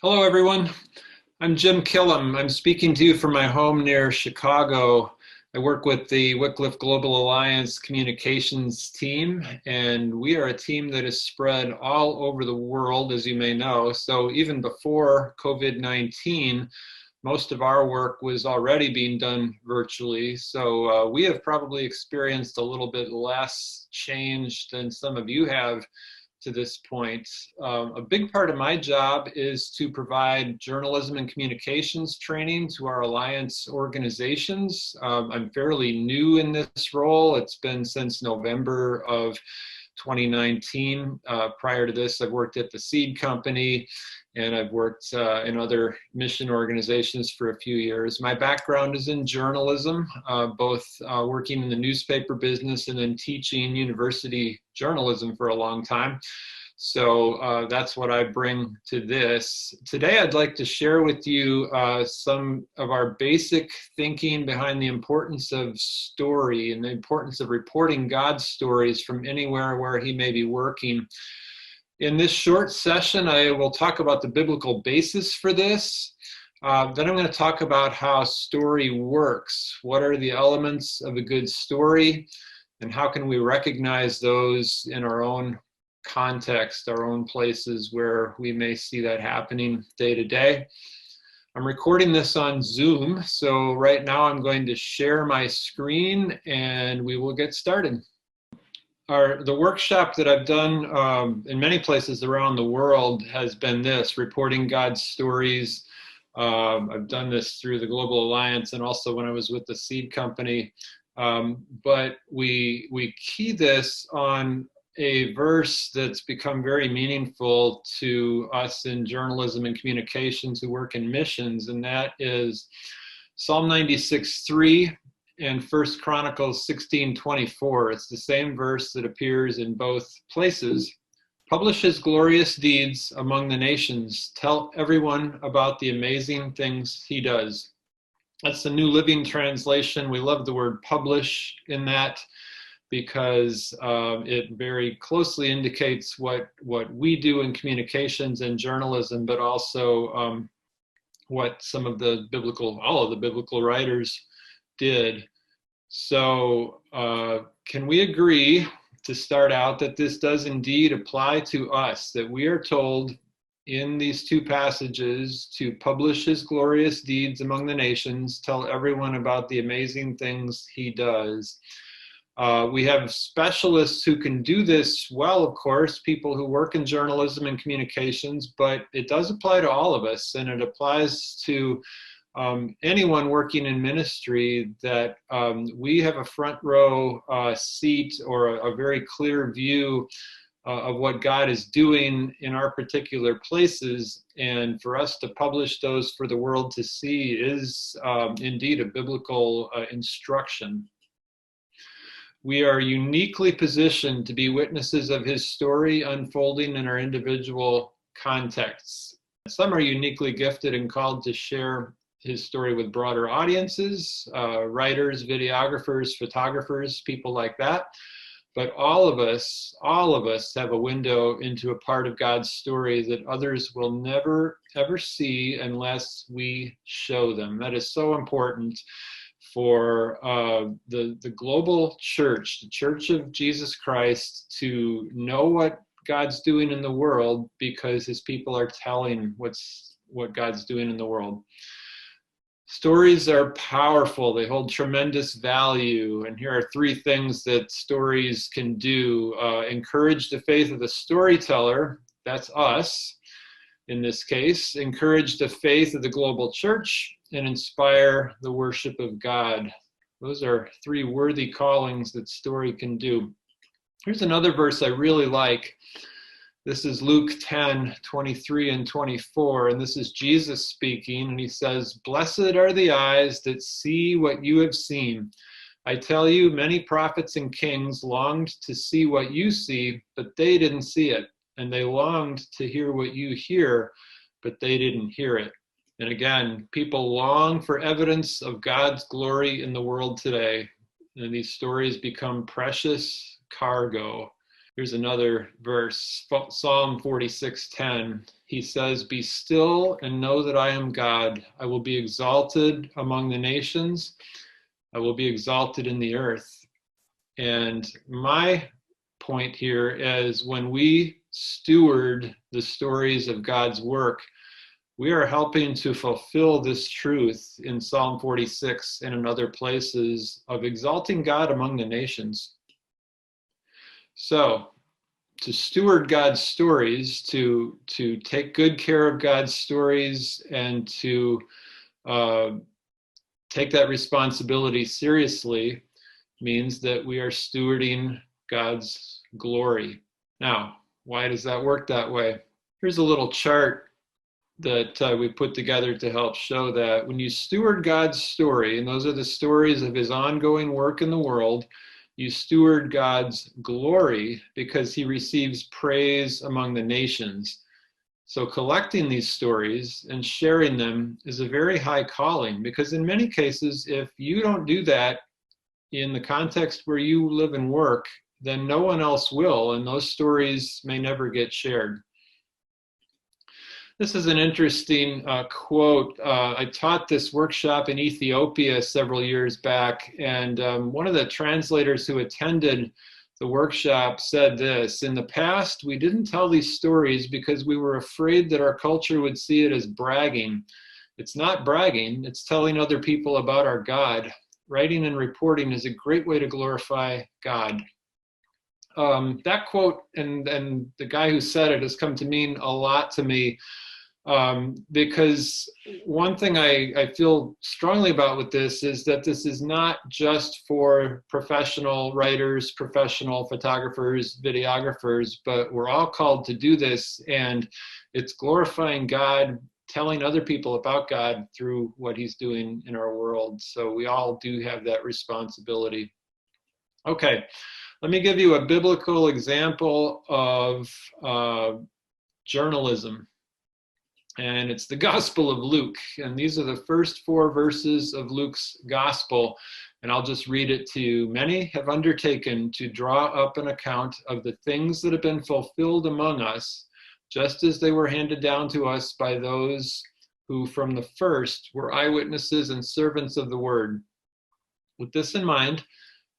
Hello, everyone. I'm Jim Killam. I'm speaking to you from my home near Chicago. I work with the Wycliffe Global Alliance communications team, and we are a team that is spread all over the world, as you may know. So even before COVID-19, most of our work was already being done virtually. So we have probably experienced a little bit less change than some of you have to this point. A big part of my job is to provide journalism and communications training to our Alliance organizations. I'm fairly new in this role. It's been since November of 2019. Prior to this, I've worked at the Seed Company, and I've worked in other mission organizations for a few years. My background is in journalism, both working in the newspaper business and then teaching university journalism for a long time. So that's what I bring to this. Today, I'd like to share with you some of our basic thinking behind the importance of story and the importance of reporting God's stories from anywhere where He may be working. In this short session, I will talk about the biblical basis for this. Then I'm going to talk about how story works. What are the elements of a good story, and how can we recognize those in our own context, our own places where we may see that happening day to day. I'm recording this on Zoom, so right now I'm going to share my screen and we will get started. The workshop that I've done in many places around the world has been this, reporting God's stories. I've done this through the Global Alliance and also when I was with the Seed Company. But we key this on a verse that's become very meaningful to us in journalism and communications who work in missions, and that is Psalm 96:3 and 1 Chronicles 16:24. It's the same verse that appears in both places. Publish His glorious deeds among the nations. Tell everyone about the amazing things He does. That's the New Living Translation. We love the word publish in that because it very closely indicates what we do in communications and journalism, but also what some of the all of the biblical writers did. So can we agree to start out that this does indeed apply to us, that we are told in these two passages to publish His glorious deeds among the nations, tell everyone about the amazing things He does. We have specialists who can do this well, of course, people who work in journalism and communications, but it does apply to all of us, and it applies to anyone working in ministry, that we have a front row seat or a very clear view of what God is doing in our particular places, and for us to publish those for the world to see is indeed a biblical instruction. We are uniquely positioned to be witnesses of His story unfolding in our individual contexts. Some are uniquely gifted and called to share His story with broader audiences, writers, videographers, photographers, people like that. But all of us have a window into a part of God's story that others will never, ever see unless we show them. That is so important for the global church, the Church of Jesus Christ, to know what God's doing in the world, because His people are telling what God's doing in the world. Stories are powerful. They hold tremendous value. And here are three things that stories can do. Encourage the faith of the storyteller. That's us in this case. Encourage the faith of the global church, and inspire the worship of God. Those are three worthy callings that story can do. Here's another verse I really like. This is Luke 10:23 and 24, and this is Jesus speaking, and He says, "Blessed are the eyes that see what you have seen. I tell you, many prophets and kings longed to see what you see, but they didn't see it. And they longed to hear what you hear, but they didn't hear it." And again, people long for evidence of God's glory in the world today, and these stories become precious cargo. Here's another verse, Psalm 46:10. He says, "Be still and know that I am God. I will be exalted among the nations. I will be exalted in the earth." And my point here is when we steward the stories of God's work, we are helping to fulfill this truth in Psalm 46 and in other places of exalting God among the nations. So, to steward God's stories, to take good care of God's stories, and to take that responsibility seriously means that we are stewarding God's glory. Now, why does that work that way? Here's a little chart that we put together to help show that when you steward God's story, and those are the stories of his ongoing work in the world, you steward God's glory because he receives praise among the nations. So collecting these stories and sharing them is a very high calling, because in many cases, if you don't do that in the context where you live and work, then no one else will, and those stories may never get shared. This is an interesting quote. I taught this workshop in Ethiopia several years back, and one of the translators who attended the workshop said this: "In the past, we didn't tell these stories because we were afraid that our culture would see it as bragging. It's not bragging, it's telling other people about our God. Writing and reporting is a great way to glorify God." That quote and the guy who said it has come to mean a lot to me. Because one thing I feel strongly about with this is that this is not just for professional writers, professional photographers, videographers, but we're all called to do this, and it's glorifying God, telling other people about God through what he's doing in our world. So we all do have that responsibility. Okay, let me give you a biblical example of journalism. And it's the Gospel of Luke. And these are the first 4 verses of Luke's Gospel. And I'll just read it to you. "Many have undertaken to draw up an account of the things that have been fulfilled among us, just as they were handed down to us by those who from the first were eyewitnesses and servants of the word. With this in mind,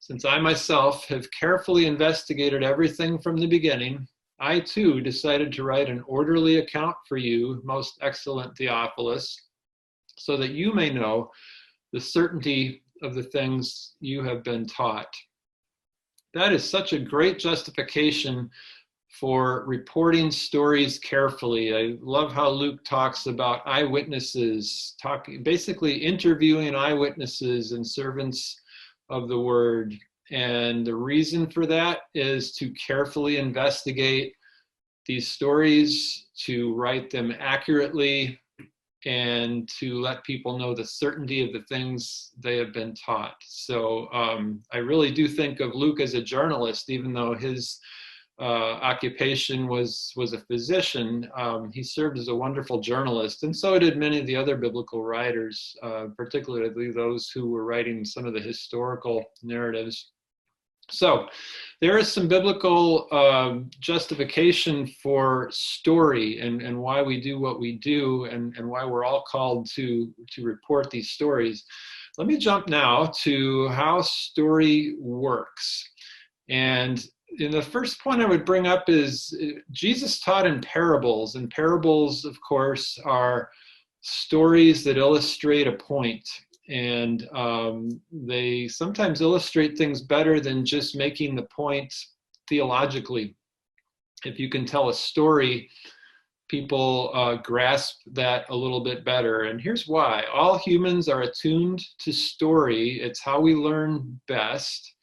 since I myself have carefully investigated everything from the beginning, I too decided to write an orderly account for you, most excellent Theophilus, so that you may know the certainty of the things you have been taught." That is such a great justification for reporting stories carefully. I love how Luke talks about eyewitnesses, basically interviewing eyewitnesses and servants of the word. And the reason for that is to carefully investigate these stories, to write them accurately, and to let people know the certainty of the things they have been taught. So I really do think of Luke as a journalist, even though his occupation was a physician. He served as a wonderful journalist, and so did many of the other biblical writers, particularly those who were writing some of the historical narratives. So there is some biblical justification for story and why we do what we do, and why we're all called to report these stories. Let me jump now to how story works. And the first point I would bring up is Jesus taught in parables, and parables, of course, are stories that illustrate a point. And they sometimes illustrate things better than just making the point theologically. If you can tell a story, people grasp that a little bit better. And here's why. All humans are attuned to story. It's how we learn best.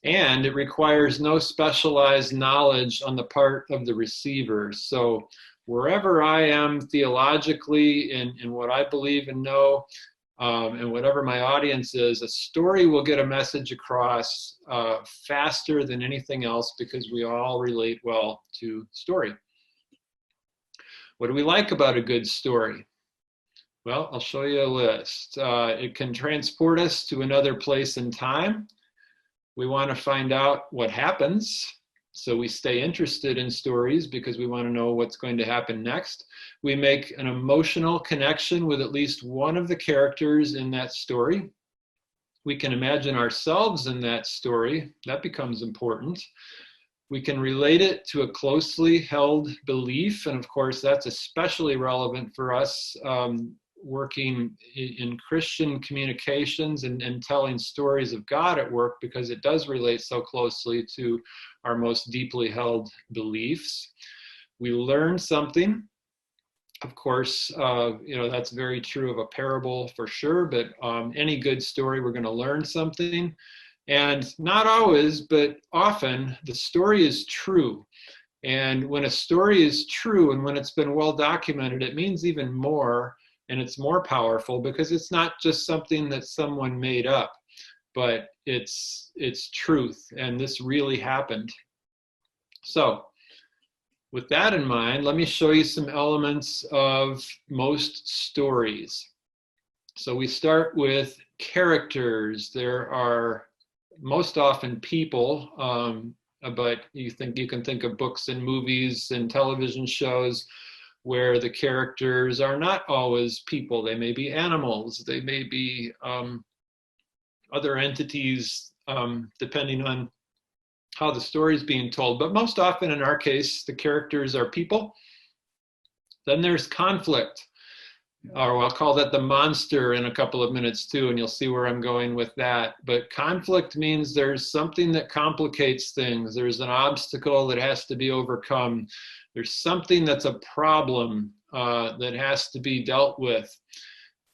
And it requires no specialized knowledge on the part of the receiver. So wherever I am theologically in what I believe and know, and whatever my audience is, a story will get a message across faster than anything else, because we all relate well to story. What do we like about a good story? Well, I'll show you a list. It can transport us to another place in time. We want to find out what happens. So we stay interested in stories because we want to know what's going to happen next. We make an emotional connection with at least one of the characters in that story. We can imagine ourselves in that story. That becomes important. We can relate it to a closely held belief. And of course, that's especially relevant for us working in Christian communications and telling stories of God at work, because it does relate so closely to our most deeply held beliefs. We learn something. Of course, that's very true of a parable for sure, but any good story, we're going to learn something. And not always, but often, the story is true. And when a story is true and when it's been well documented, it means even more, and it's more powerful because it's not just something that someone made up, but it's truth, and this really happened. So with that in mind, let me show you some elements of most stories. So we start with characters. There are most often people, but you can think of books and movies and television shows where the characters are not always people. They may be animals, they may be other entities, depending on how the story is being told. But most often in our case, the characters are people. Then there's conflict, or I'll call that the monster in a couple of minutes too, and you'll see where I'm going with that. But conflict means there's something that complicates things. There's an obstacle that has to be overcome. There's something that's a problem that has to be dealt with.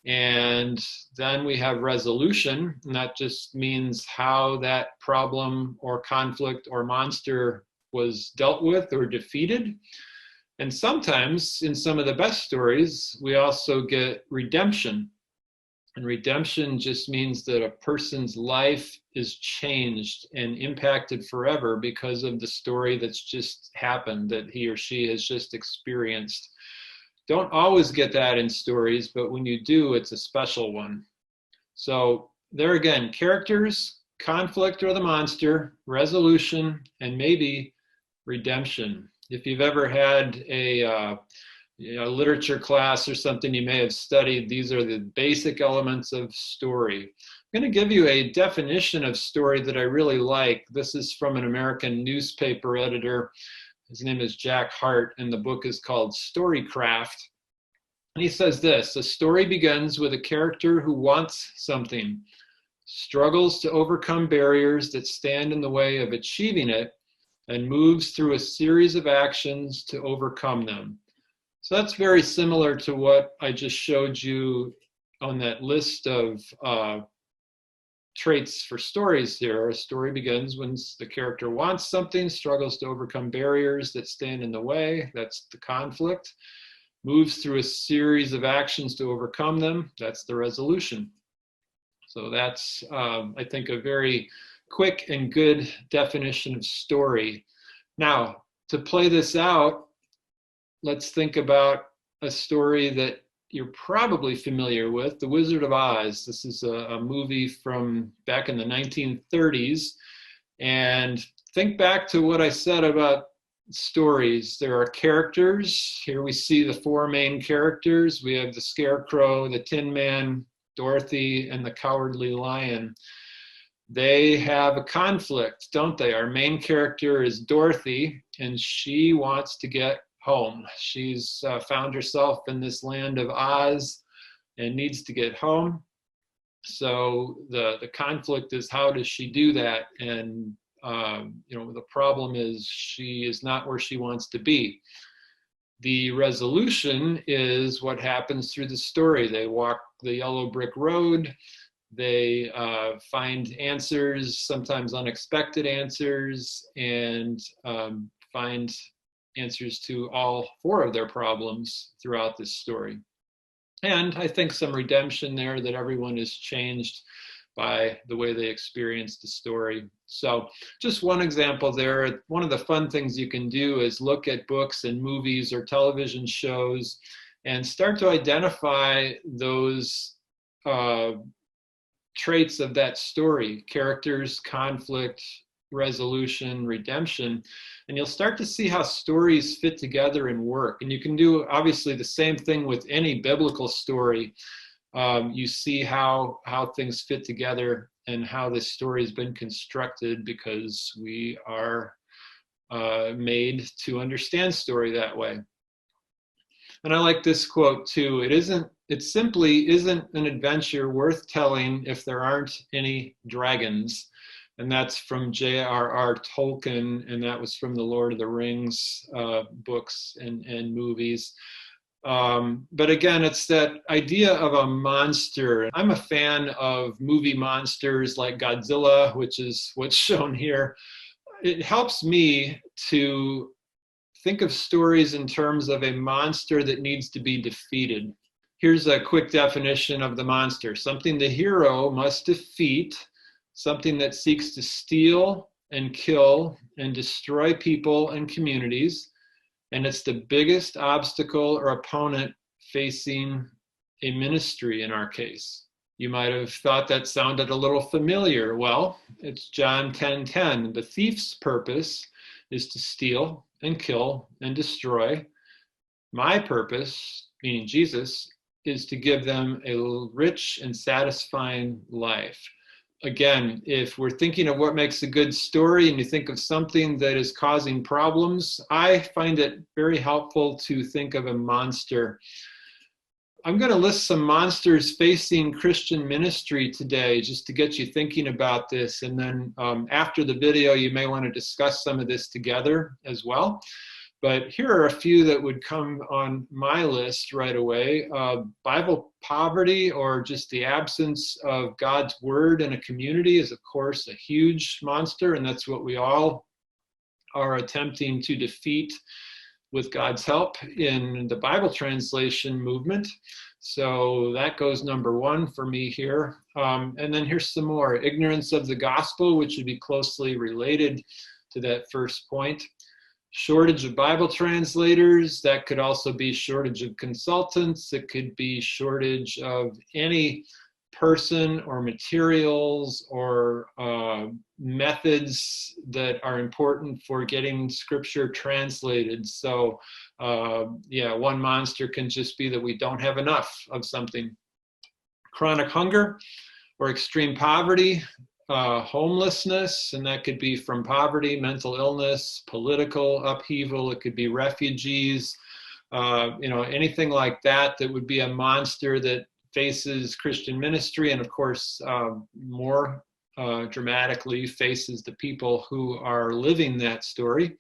And then we have resolution, and that just means how that problem or conflict or monster was dealt with or defeated. And sometimes in some of the best stories, we also get redemption. And redemption just means that a person's life is changed and impacted forever because of the story that's just happened, that he or she has just experienced. Don't always get that in stories, but when you do, it's a special one. So there again, characters, conflict or the monster, resolution, and maybe redemption. If you've ever had a literature class or something you may have studied, these are the basic elements of story. I'm going to give you a definition of story that I really like. This is from an American newspaper editor. His name is Jack Hart, and the book is called Storycraft. And he says this: a story begins with a character who wants something, struggles to overcome barriers that stand in the way of achieving it, and moves through a series of actions to overcome them. So that's very similar to what I just showed you on that list of traits for stories here. A story begins when the character wants something, struggles to overcome barriers that stand in the way, that's the conflict, moves through a series of actions to overcome them, that's the resolution. So that's, I think, a very quick and good definition of story. Now, to play this out, let's think about a story that you're probably familiar with, The Wizard of Oz. This is a movie from back in the 1930s. And think back to what I said about stories. There are characters. Here we see the four main characters. We have the Scarecrow, the Tin Man, Dorothy, and the Cowardly Lion. They have a conflict, don't they? Our main character is Dorothy, and she wants to get home. She's found herself in this land of Oz and needs to get home. So the conflict is, how does she do that? And the problem is she is not where she wants to be. The resolution is what happens through the story. They walk the yellow brick road. They find answers, sometimes unexpected answers, and find answers to all four of their problems throughout this story. And I think some redemption there, that everyone is changed by the way they experienced the story. So just one example there. One of the fun things you can do is look at books and movies or television shows and start to identify those traits of that story: characters, conflict, resolution, redemption. And you'll start to see how stories fit together and work. And you can do obviously the same thing with any biblical story. You see how things fit together and how this story has been constructed, because we are made to understand story that way. And I like this quote too. It simply isn't an adventure worth telling if there aren't any dragons. And that's from J.R.R. Tolkien, and that was from the Lord of the Rings books and movies. But again, it's that idea of a monster. I'm a fan of movie monsters like Godzilla, which is what's shown here. It helps me to think of stories in terms of a monster that needs to be defeated. Here's a quick definition of the monster: something the hero must defeat, something that seeks to steal and kill and destroy people and communities, and it's the biggest obstacle or opponent facing a ministry in our case. You might have thought that sounded a little familiar. Well, it's John 10:10. The thief's purpose is to steal and kill and destroy. My purpose, meaning Jesus, is to give them a rich and satisfying life. Again, if we're thinking of what makes a good story and you think of something that is causing problems, I find it very helpful to think of a monster. I'm going to list some monsters facing Christian ministry today, just to get you thinking about this. And then after the video, you may want to discuss some of this together as well. But here are a few that would come on my list right away. Bible poverty, or just the absence of God's word in a community, is of course a huge monster, and that's what we all are attempting to defeat with God's help in the Bible translation movement. So that goes number one for me here. And then here's some more. Ignorance of the gospel, which would be closely related to that first point. Shortage of Bible translators. That could also be shortage of consultants. It could be shortage of any person or materials or methods that are important for getting scripture translated. So one monster can just be that we don't have enough of something. Chronic hunger or extreme poverty, homelessness, and that could be from poverty, mental illness, political upheaval. It could be refugees, anything like that would be a monster that faces Christian ministry, and of course, more dramatically faces the people who are living that story.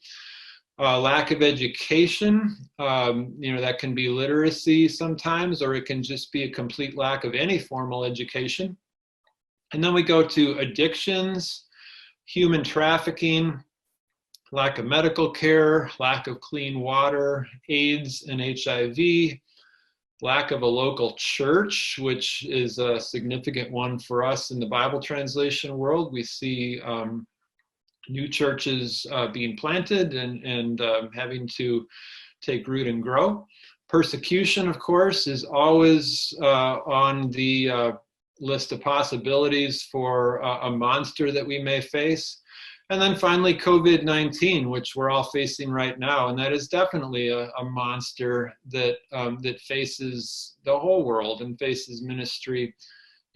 Lack of education, that can be literacy sometimes, or it can just be a complete lack of any formal education. And then we go to addictions, human trafficking, lack of medical care, lack of clean water, AIDS and HIV, lack of a local church, which is a significant one for us in the Bible translation world. We see new churches being planted and having to take root and grow. Persecution, of course, is always on the list of possibilities for a monster that we may face. And then finally, COVID-19, which we're all facing right now. And that is definitely a monster that faces the whole world and faces ministry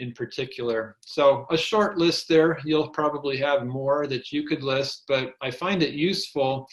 in particular. So a short list there. You'll probably have more that you could list, but I find it useful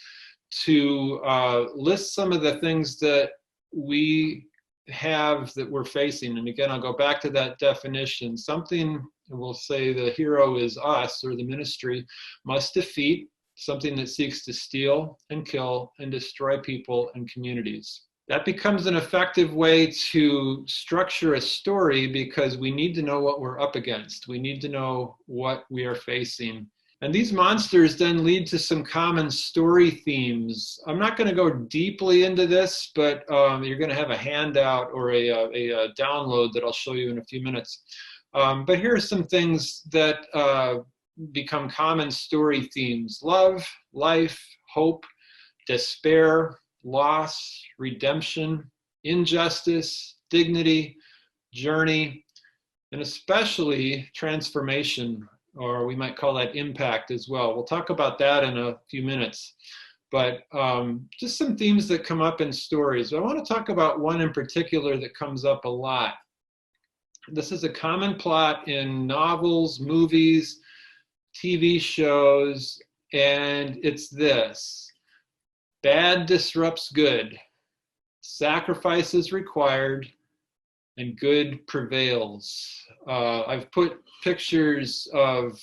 to list some of the things that we have that we're facing. And again, I'll go back to that definition. Something, we'll say the hero is us, or the ministry, must defeat, something that seeks to steal and kill and destroy people and communities. That becomes an effective way to structure a story, because we need to know what we're up against. We need to know what we are facing. And these monsters then lead to some common story themes. I'm not going to go deeply into this, but you're going to have a handout or a download that I'll show you in a few minutes. But here are some things that become common story themes: love, life, hope, despair, loss, redemption, injustice, dignity, journey, and especially transformation. or we might call that impact as well. We'll talk about that in a few minutes. But just some themes that come up in stories. I want to talk about one in particular that comes up a lot. This is a common plot in novels, movies, TV shows, and it's this: bad disrupts good, sacrifice is required, and good prevails. I've put pictures of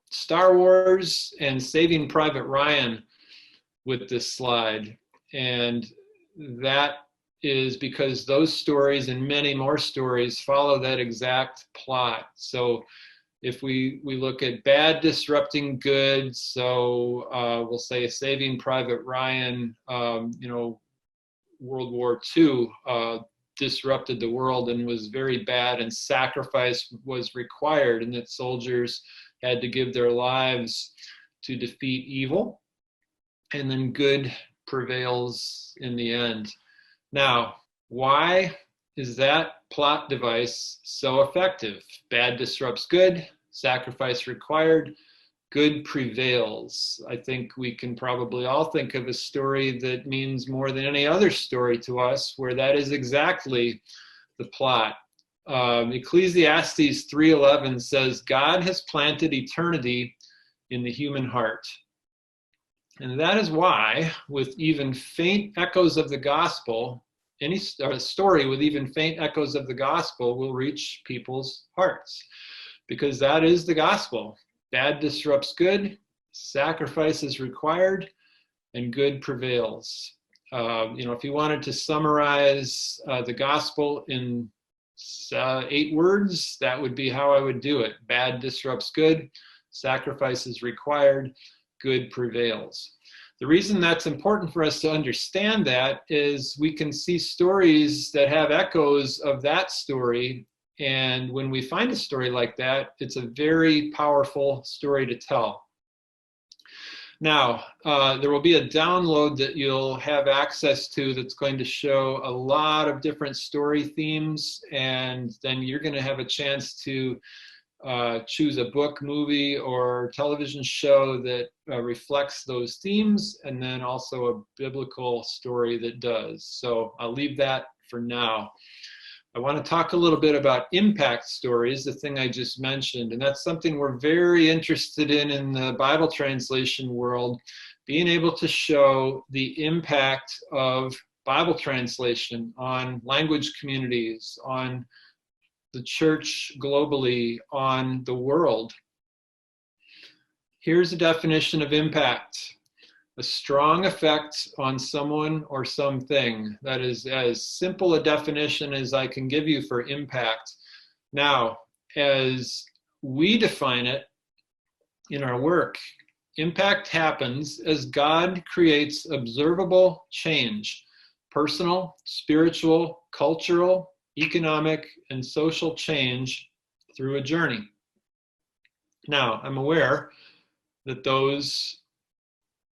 Star Wars and Saving Private Ryan with this slide, and that is because those stories and many more stories follow that exact plot. So if we look at bad disrupting good, so we'll say Saving Private Ryan, World War II disrupted the world and was very bad, and sacrifice was required, and that soldiers had to give their lives to defeat evil, and then good prevails in the end. Now, why is that plot device so effective? Bad disrupts good, sacrifice required, good prevails. I think we can probably all think of a story that means more than any other story to us where that is exactly the plot. Ecclesiastes 3:11 says, God has planted eternity in the human heart. And that is why, with even faint echoes of the gospel, any story with even faint echoes of the gospel will reach people's hearts, because that is the gospel. Bad disrupts good, sacrifice is required, and good prevails. If you wanted to summarize the gospel in 8 words, that would be how I would do it. Bad disrupts good, sacrifice is required, good prevails. The reason that's important for us to understand that is we can see stories that have echoes of that story, and when we find a story like that, it's a very powerful story to tell. Now, there will be a download that you'll have access to that's going to show a lot of different story themes, and then you're going to have a chance to choose a book, movie, or television show that reflects those themes, and then also a biblical story that does. So I'll leave that for now. I want to talk a little bit about impact stories, the thing I just mentioned, and that's something we're very interested in the Bible translation world, being able to show the impact of Bible translation on language communities, on the church globally, on the world. Here's a definition of impact: a strong effect on someone or something. That is as simple a definition as I can give you for impact. Now, as we define it in our work, impact happens as God creates observable change: personal, spiritual, cultural, economic, and social change through a journey. Now, I'm aware that those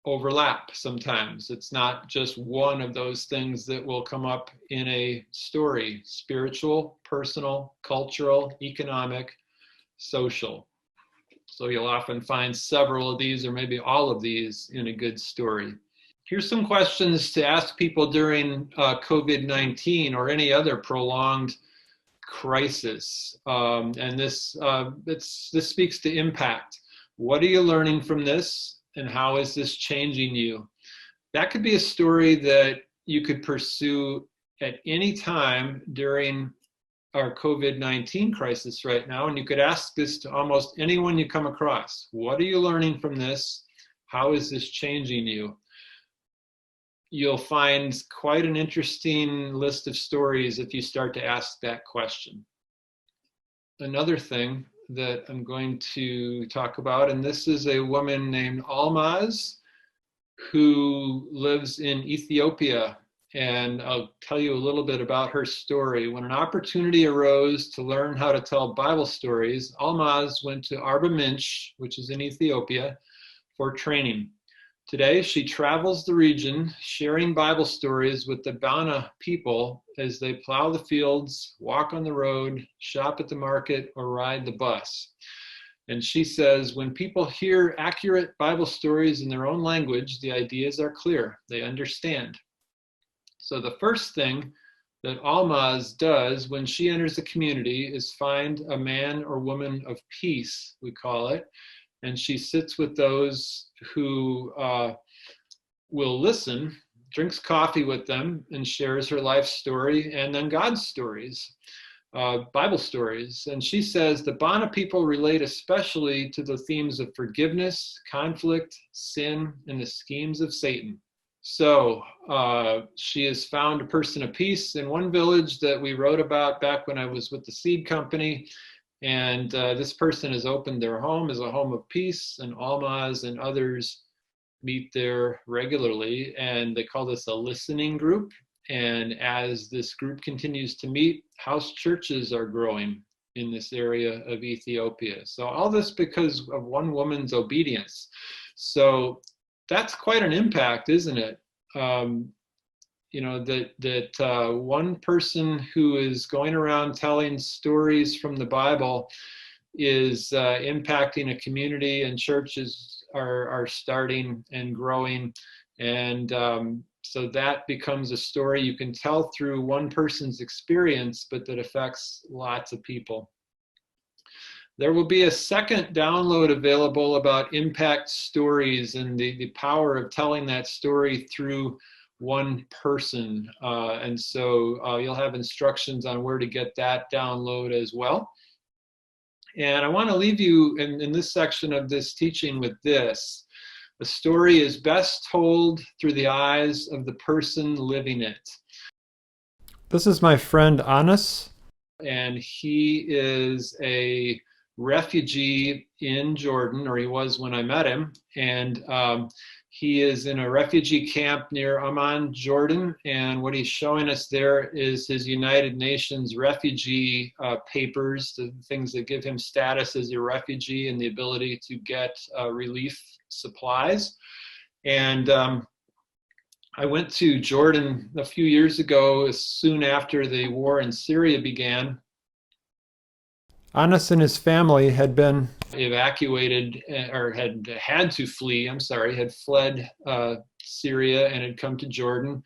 overlap sometimes. It's not just one of those things that will come up in a story: spiritual, personal, cultural, economic, social. So you'll often find several of these, or maybe all of these, in a good story. Here's some questions to ask people during COVID-19 or any other prolonged crisis. And this speaks to impact. What are you learning from this, and how is this changing you? That could be a story that you could pursue at any time during our COVID-19 crisis right now, and you could ask this to almost anyone you come across. What are you learning from this? How is this changing you? You'll find quite an interesting list of stories if you start to ask that question. Another thing that I'm going to talk about, and this is a woman named Almaz who lives in Ethiopia, and I'll tell you a little bit about her story. When an opportunity arose to learn how to tell Bible stories, Almaz went to Arba Minch, which is in Ethiopia, for training. Today, she travels the region, sharing Bible stories with the Bana people as they plow the fields, walk on the road, shop at the market, or ride the bus. And she says, when people hear accurate Bible stories in their own language, the ideas are clear. They understand. So the first thing that Almaz does when she enters the community is find a man or woman of peace, we call it, and she sits with those who will listen, drinks coffee with them, and shares her life story and then God's stories, Bible stories. And she says the Bana people relate especially to the themes of forgiveness, conflict, sin, and the schemes of Satan. So she has found a person of peace in one village that we wrote about back when I was with the seed company. And this person has opened their home as a home of peace, and Almaz and others meet there regularly. And they call this a listening group. And as this group continues to meet, house churches are growing in this area of Ethiopia. So all this because of one woman's obedience. So that's quite an impact, isn't it? You know, that one person who is going around telling stories from the Bible is impacting a community, and churches are starting and growing. And so that becomes a story you can tell through one person's experience, but that affects lots of people. There will be a second download available about impact stories and the power of telling that story through one person. And so you'll have instructions on where to get that download as well. And I want to leave you in this section of this teaching with this. A story is best told through the eyes of the person living it. This is my friend Anas. And he is a refugee in Jordan, or he was when I met him. And he is in a refugee camp near Amman, Jordan. And what he's showing us there is his United Nations refugee papers, the things that give him status as a refugee and the ability to get relief supplies. And I went to Jordan a few years ago, soon after the war in Syria began. Anas and his family had been evacuated, or had to flee, had fled Syria and had come to Jordan,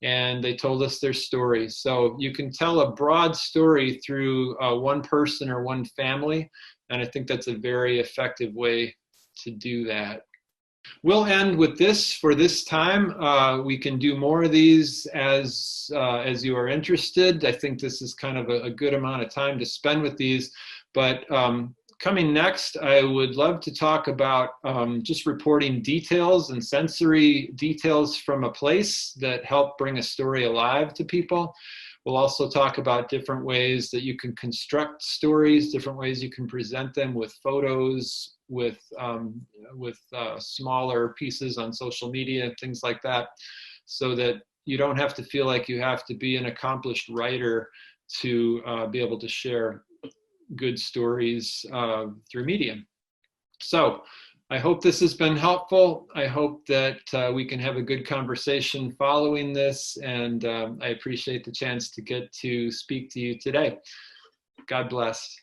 and they told us their story. So you can tell a broad story through one person or one family, and I think that's a very effective way to do that. We'll end with this for this time. We can do more of these as you are interested. I think this is kind of a good amount of time to spend with these. But coming next, I would love to talk about just reporting details and sensory details from a place that help bring a story alive to people. We'll also talk about different ways that you can construct stories, different ways you can present them with photos, with smaller pieces on social media, things like that, so that you don't have to feel like you have to be an accomplished writer to be able to share good stories through media. So I hope this has been helpful. I hope that we can have a good conversation following this, and I appreciate the chance to get to speak to you today. God bless.